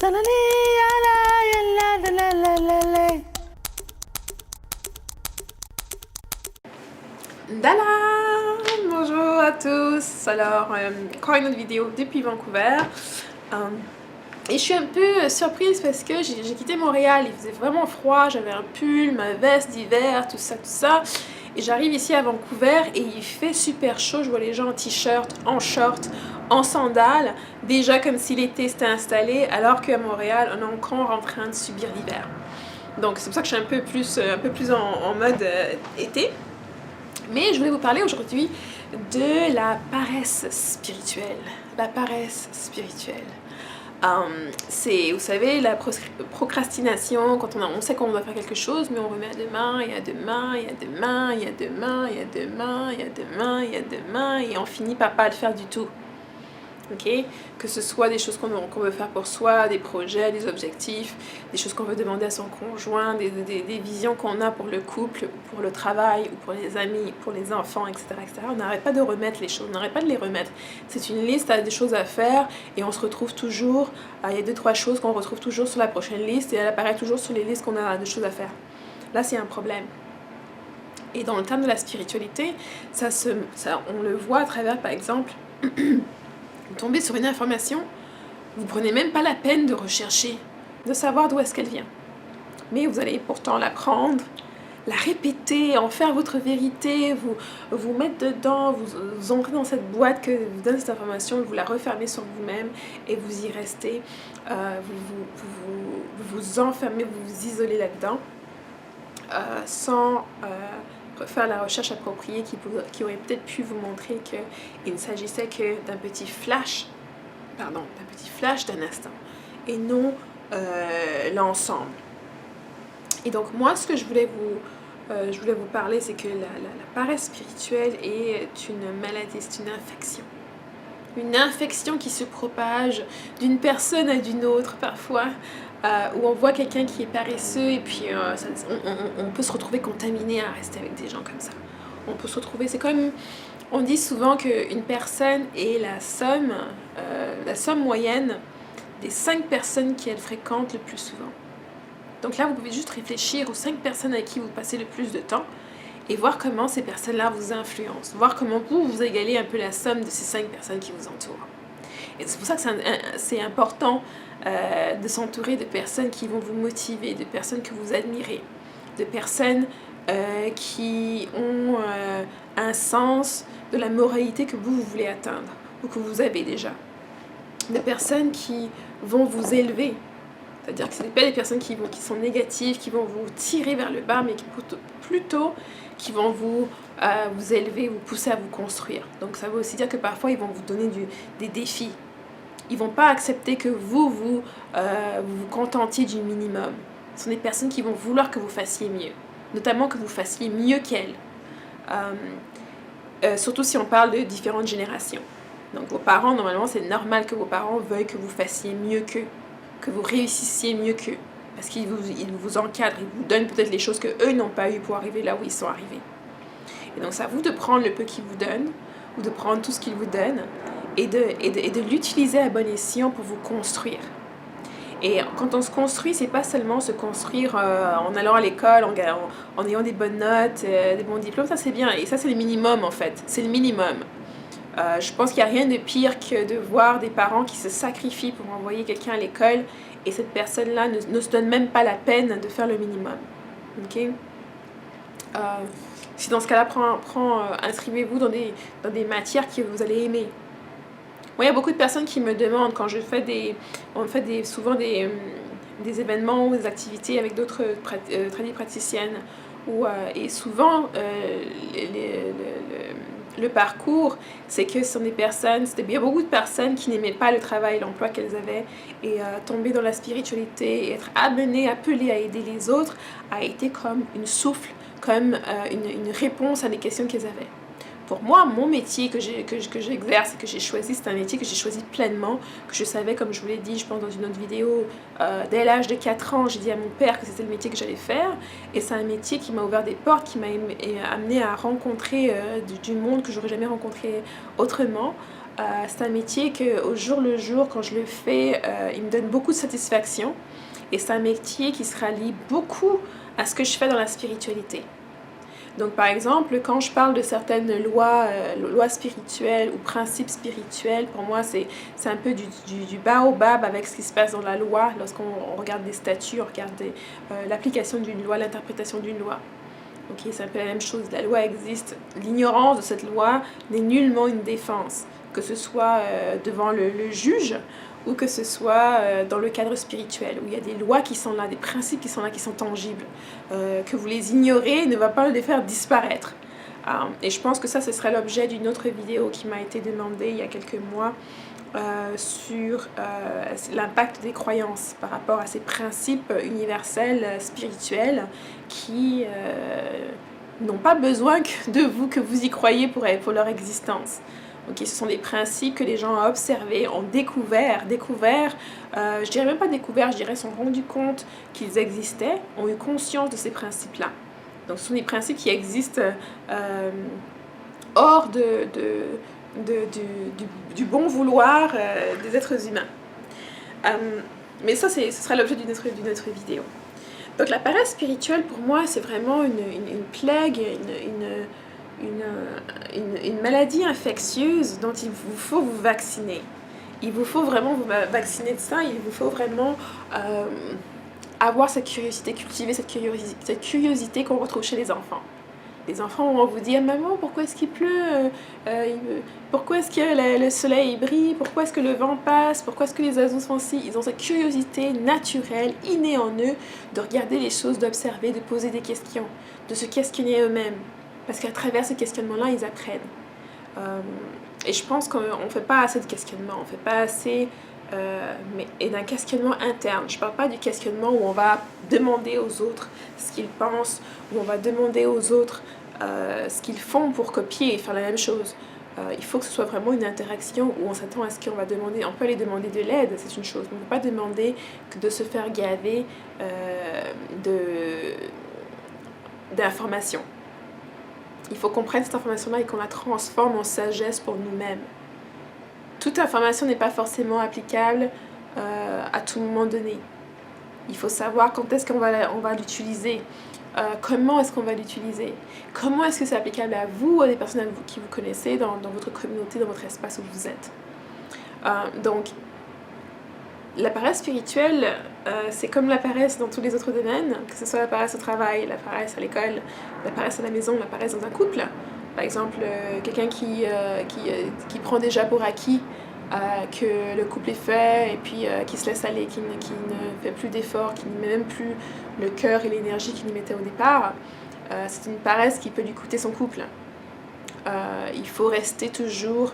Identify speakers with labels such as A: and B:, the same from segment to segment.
A: Dala! Bonjour à tous! Alors, encore une autre vidéo depuis Vancouver. Et je suis un peu surprise parce que j'ai quitté Montréal, il faisait vraiment froid, j'avais un pull, ma veste d'hiver, tout ça. Et j'arrive ici à Vancouver et il fait super chaud, je vois les gens en t-shirt, en short, en sandales, déjà comme si l'été s'était installé, alors qu'à Montréal, on est encore en train de subir l'hiver. Donc c'est pour ça que je suis un peu plus en mode été. Mais je voulais vous parler aujourd'hui de la paresse spirituelle. La paresse spirituelle. C'est, vous savez, la procrastination, quand on sait qu'on doit faire quelque chose, mais on remet à demain, et à demain, et à demain, et à demain, et à demain, et à demain, et à demain, et on finit par pas le faire du tout. Okay? Que ce soit des choses qu'on veut faire pour soi, des projets, des objectifs, des choses qu'on veut demander à son conjoint, des visions qu'on a pour le couple, pour le travail, ou pour les amis, pour les enfants, etc. On n'arrête pas de remettre les choses, on n'arrête pas de les remettre. C'est une liste des choses à faire et on se retrouve toujours, il y a 2-3 choses qu'on retrouve toujours sur la prochaine liste et elle apparaît toujours sur les listes qu'on a de choses à faire. Là, c'est un problème. Et dans le terme de la spiritualité, on le voit à travers, par exemple, vous tombez sur une information, vous prenez même pas la peine de rechercher, de savoir d'où est-ce qu'elle vient. Mais vous allez pourtant la prendre, la répéter, en faire votre vérité, vous mettre dedans, vous entrez dans cette boîte que vous donne cette information, vous la refermez sur vous-même et vous y restez, vous enfermez, vous vous isolez là-dedans, sans faire la recherche appropriée qui aurait peut-être pu vous montrer qu'il ne s'agissait que d'un petit flash, d'un instant, et non l'ensemble. Et donc moi, ce que je voulais vous parler, c'est que la paresse spirituelle est une maladie, c'est une infection. Une infection qui se propage d'une personne à d'une autre parfois, où on voit quelqu'un qui est paresseux et puis on peut se retrouver contaminé à rester avec des gens comme ça. On peut se retrouver, c'est comme, on dit souvent qu'une personne est la somme moyenne des 5 personnes qu'elle fréquente le plus souvent. Donc là, vous pouvez juste réfléchir aux 5 personnes avec qui vous passez le plus de temps et voir comment ces personnes-là vous influencent, voir comment vous égalez un peu la somme de ces 5 personnes qui vous entourent. Et c'est pour ça que c'est important de s'entourer de personnes qui vont vous motiver, de personnes que vous admirez, de personnes qui ont un sens de la moralité que vous voulez atteindre ou que vous avez déjà. De personnes qui vont vous élever. C'est-à-dire que ce n'est pas des personnes qui sont négatives, qui vont vous tirer vers le bas, mais plutôt qui vont vous élever, vous pousser à vous construire. Donc ça veut aussi dire que parfois ils vont vous donner des défis. Ils ne vont pas accepter que vous contentiez du minimum. Ce sont des personnes qui vont vouloir que vous fassiez mieux, notamment que vous fassiez mieux qu'elles. Surtout si on parle de différentes générations. Donc vos parents, normalement, c'est normal que vos parents veuillent que vous fassiez mieux qu'eux, que vous réussissiez mieux qu'eux, parce qu'ils vous encadrent, ils vous donnent peut-être les choses qu'eux n'ont pas eu pour arriver là où ils sont arrivés. Et donc c'est à vous de prendre le peu qu'ils vous donnent, ou de prendre tout ce qu'ils vous donnent, et de l'utiliser à bon escient pour vous construire. Et quand on se construit, c'est pas seulement se construire en allant à l'école, en ayant des bonnes notes, des bons diplômes, ça c'est bien, et ça c'est le minimum en fait, c'est le minimum. Je pense qu'il n'y a rien de pire que de voir des parents qui se sacrifient pour envoyer quelqu'un à l'école et cette personne-là ne se donne même pas la peine de faire le minimum. Okay? Si dans ce cas-là, inscrivez-vous dans des matières que vous allez aimer. Moi, il y a beaucoup de personnes qui me demandent, quand on fait souvent des événements ou des activités avec d'autres praticiennes, et souvent le parcours, c'est que ce sont des personnes, il y a beaucoup de personnes qui n'aimaient pas le travail, l'emploi qu'elles avaient, et tomber dans la spiritualité, et être amenées, appelées à aider les autres, a été comme une souffle, comme une réponse à des questions qu'elles avaient. Pour moi, mon métier que j'exerce et que j'ai choisi, c'est un métier que j'ai choisi pleinement, que je savais, comme je vous l'ai dit, je pense dans une autre vidéo, dès l'âge de 4 ans, j'ai dit à mon père que c'était le métier que j'allais faire, et c'est un métier qui m'a ouvert des portes, qui m'a amené à rencontrer du monde que j'aurais jamais rencontré autrement, C'est un métier que au jour le jour, quand je le fais, il me donne beaucoup de satisfaction. Et c'est un métier qui se rallie beaucoup à ce que je fais dans la spiritualité. Donc par exemple, quand je parle de certaines lois, lois spirituelles ou principes spirituels, pour moi c'est un peu du baobab avec ce qui se passe dans la loi. Lorsqu'on regarde des statuts, on regarde l'application d'une loi, l'interprétation d'une loi. Okay, c'est un peu la même chose, la loi existe. L'ignorance de cette loi n'est nullement une défense, que ce soit devant le juge ou que ce soit dans le cadre spirituel, où il y a des lois qui sont là, des principes qui sont là, qui sont tangibles. Que vous les ignorez ne va pas les faire disparaître. Et je pense que ça, ce serait l'objet d'une autre vidéo qui m'a été demandée il y a quelques mois sur l'impact des croyances par rapport à ces principes universels, spirituels, qui n'ont pas besoin de vous, que vous y croyez pour leur existence. Okay, ce sont des principes que les gens ont observés, ont découvert, je dirais même pas découvert, je dirais sont rendus compte qu'ils existaient, ont eu conscience de ces principes-là. Donc ce sont des principes qui existent hors du bon vouloir des êtres humains. Mais ça, ce sera l'objet d'une autre vidéo. Donc la paresse spirituelle, pour moi, c'est vraiment une plague, une maladie infectieuse dont il vous faut vous vacciner. Il vous faut vraiment vous vacciner de ça, il vous faut vraiment avoir cette curiosité, cultiver cette curiosité qu'on retrouve chez les enfants. Les enfants vont vous dire « Maman, pourquoi est-ce qu'il pleut pourquoi est-ce que le soleil brille? Pourquoi est-ce que le vent passe? Pourquoi est-ce que les oiseaux sont ci ?» Ils ont cette curiosité naturelle, innée en eux, de regarder les choses, d'observer, de poser des questions, de se questionner eux-mêmes. Parce qu'à travers ce questionnement-là, ils apprennent. Et je pense qu'on ne fait pas assez de questionnement, on ne fait pas assez... et d'un questionnement interne. Je ne parle pas du questionnement où on va demander aux autres ce qu'ils pensent, où on va demander aux autres ce qu'ils font pour copier et faire la même chose. Il faut que ce soit vraiment une interaction où on s'attend à ce qu'on va demander. On peut aller demander de l'aide, c'est une chose, mais on ne peut pas demander que de se faire gaver d'informations. Il faut qu'on prenne cette information-là et qu'on la transforme en sagesse pour nous-mêmes. Toute information n'est pas forcément applicable à tout moment donné. Il faut savoir quand est-ce qu'on va l'utiliser, comment est-ce qu'on va l'utiliser, comment est-ce que c'est applicable à vous, à des personnes qui vous connaissez, dans votre communauté, dans votre espace où vous êtes. Donc, la paresse spirituelle, c'est comme la paresse dans tous les autres domaines, que ce soit la paresse au travail, la paresse à l'école, la paresse à la maison, la paresse dans un couple. Par exemple, quelqu'un qui prend déjà pour acquis que le couple est fait et puis qui se laisse aller, qui ne fait plus d'efforts, qui ne met même plus le cœur et l'énergie qu'il y mettait au départ, c'est une paresse qui peut lui coûter son couple. Il faut rester toujours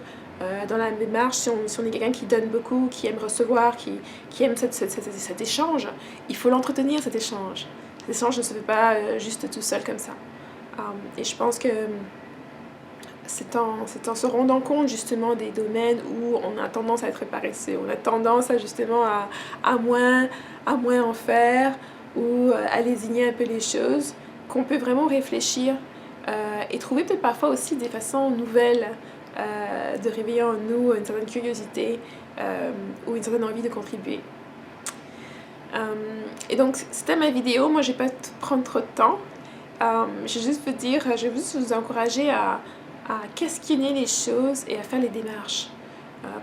A: dans la démarche, si on est quelqu'un qui donne beaucoup, qui aime recevoir, qui aime cet échange, il faut l'entretenir, cet échange. Cet échange ne se fait pas juste tout seul comme ça. Et je pense que c'est en se rendant compte justement des domaines où on a tendance à être paresseux, on a tendance à justement à moins en faire ou à lésigner un peu les choses, qu'on peut vraiment réfléchir et trouver peut-être parfois aussi des façons nouvelles de réveiller en nous une certaine curiosité ou une certaine envie de contribuer. Et donc c'était ma vidéo, moi je vais pas prendre trop de temps, je vais juste vous encourager à questionner les choses et à faire les démarches.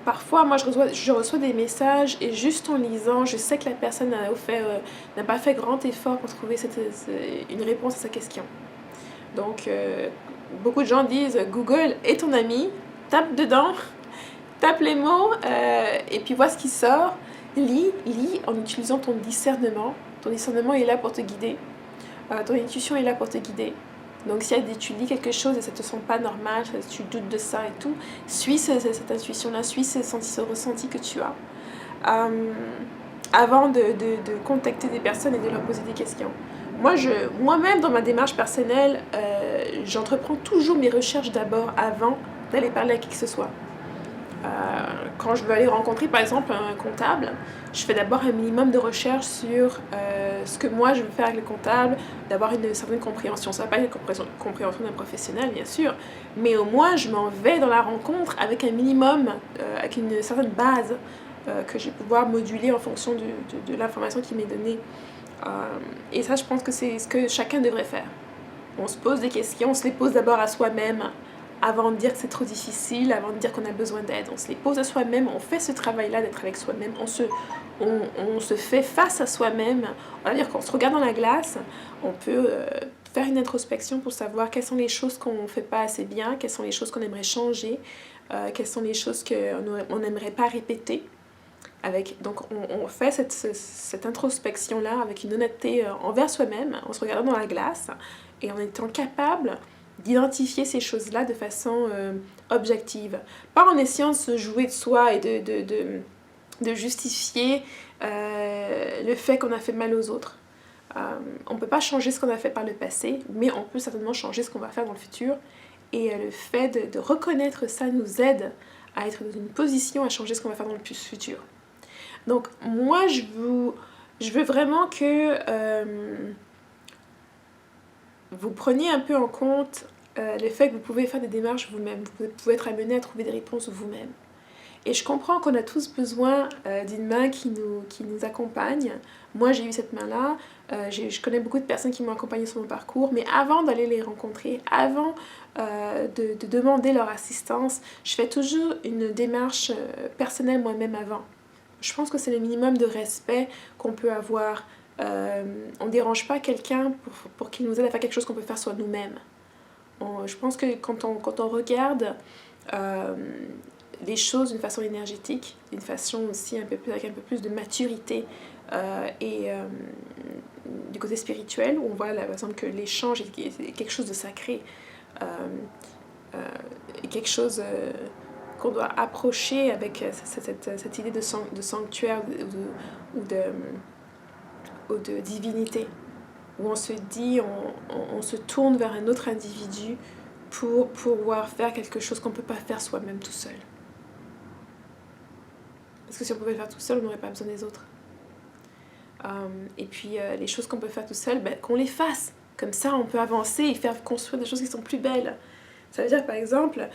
A: Parfois, moi, je reçois des messages et juste en lisant, je sais que la personne n'a pas fait grand effort pour trouver une réponse à sa question. Donc, beaucoup de gens disent « Google est ton ami, tape dedans, tape les mots et puis vois ce qui sort. Lis en utilisant ton discernement. Ton discernement est là pour te guider. Ton intuition est là pour te guider. Donc si tu lis quelque chose et ça te semble pas normal, tu doutes de ça et tout, suis cette intuition-là, suis ce ressenti que tu as. Avant de contacter des personnes et de leur poser des questions. Moi-même, dans ma démarche personnelle, j'entreprends toujours mes recherches d'abord avant d'aller parler à qui que ce soit. Quand je veux aller rencontrer par exemple un comptable, je fais d'abord un minimum de recherche sur ce que moi je veux faire avec le comptable, d'avoir une certaine compréhension. Ça ne va pas être une compréhension d'un professionnel bien sûr, mais au moins je m'en vais dans la rencontre avec un minimum, avec une certaine base que je vais pouvoir moduler en fonction de l'information qui m'est donnée. Et ça, je pense que c'est ce que chacun devrait faire. On se pose des questions, on se les pose d'abord à soi-même avant de dire que c'est trop difficile, avant de dire qu'on a besoin d'aide. On se les pose à soi-même, on fait ce travail-là d'être avec soi-même, on se fait face à soi-même. On va dire qu'on se regarde dans la glace, on peut faire une introspection pour savoir quelles sont les choses qu'on ne fait pas assez bien, quelles sont les choses qu'on aimerait changer, quelles sont les choses qu'on n'aimerait pas répéter. Donc on fait cette introspection-là avec une honnêteté envers soi-même, en se regardant dans la glace et en étant capable d'identifier ces choses-là de façon objective. Pas en essayant de se jouer de soi et de justifier le fait qu'on a fait mal aux autres. On ne peut pas changer ce qu'on a fait par le passé, mais on peut certainement changer ce qu'on va faire dans le futur. Et le fait de reconnaître ça nous aide à être dans une position à changer ce qu'on va faire dans le futur. Donc moi, je veux vraiment que vous preniez un peu en compte le fait que vous pouvez faire des démarches vous-même, vous pouvez être amené à trouver des réponses vous-même. Et je comprends qu'on a tous besoin d'une main qui nous accompagne. Moi, j'ai eu cette main-là. Je connais beaucoup de personnes qui m'ont accompagnée sur mon parcours, mais avant d'aller les rencontrer, avant de demander leur assistance, je fais toujours une démarche personnelle moi-même avant. Je pense que c'est le minimum de respect qu'on peut avoir. On ne dérange pas quelqu'un pour qu'il nous aide à faire quelque chose qu'on peut faire sur nous-mêmes. Je pense que quand on regarde les choses d'une façon énergétique, d'une façon aussi avec un peu plus de maturité et du côté spirituel, où on voit là, par exemple que l'échange est quelque chose de sacré, et quelque chose qu'on doit approcher avec cette idée de sanctuaire ou de divinité, où on se dit, on se tourne vers un autre individu pour pouvoir faire quelque chose qu'on ne peut pas faire soi-même tout seul. Parce que si on pouvait le faire tout seul, on n'aurait pas besoin des autres. Et puis les choses qu'on peut faire tout seul, qu'on les fasse. Comme ça, on peut avancer et faire construire des choses qui sont plus belles. Ça veut dire par exemple,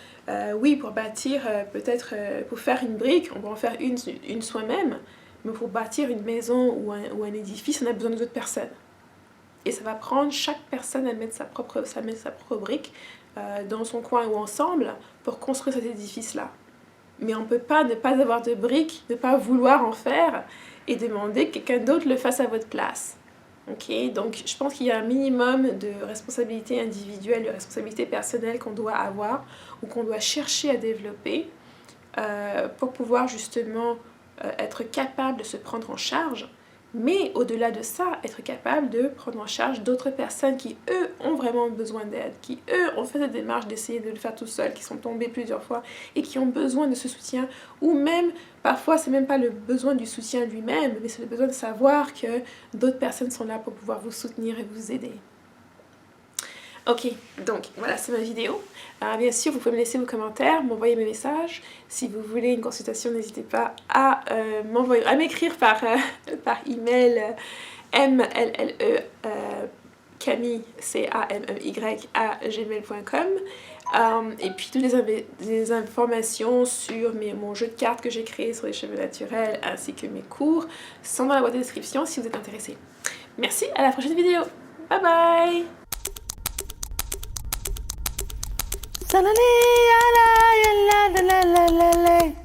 A: oui, pour bâtir, peut-être pour faire une brique, on va en faire une soi-même, mais pour bâtir une maison ou un édifice, on a besoin d'autres personnes. Et ça va prendre chaque personne à mettre sa propre brique dans son coin ou ensemble pour construire cet édifice-là. Mais on ne peut pas ne pas avoir de briques, ne pas vouloir en faire et demander que quelqu'un d'autre le fasse à votre place. Okay, donc je pense qu'il y a un minimum de responsabilité individuelle, de responsabilité personnelle qu'on doit avoir ou qu'on doit chercher à développer pour pouvoir justement être capable de se prendre en charge, mais au-delà de ça, être capable de prendre en charge d'autres personnes qui, eux, ont vraiment besoin d'aide, qui, eux, ont fait cette démarche d'essayer de le faire tout seul, qui sont tombés plusieurs fois et qui ont besoin de ce soutien, ou même, parfois, c'est même pas le besoin du soutien lui-même, mais c'est le besoin de savoir que d'autres personnes sont là pour pouvoir vous soutenir et vous aider. Ok, donc voilà, c'est ma vidéo. Bien sûr, vous pouvez me laisser vos commentaires, m'envoyer mes messages. Si vous voulez une consultation, n'hésitez pas à m'écrire par email mlle Camille, CAMEY, à gmail.com. Et puis toutes les informations sur mon jeu de cartes que j'ai créé sur les cheveux naturels ainsi que mes cours sont dans la boîte de description si vous êtes intéressés. Merci, à la prochaine vidéo. Bye bye.
B: Salale, ala, la, la, la, la, la, la.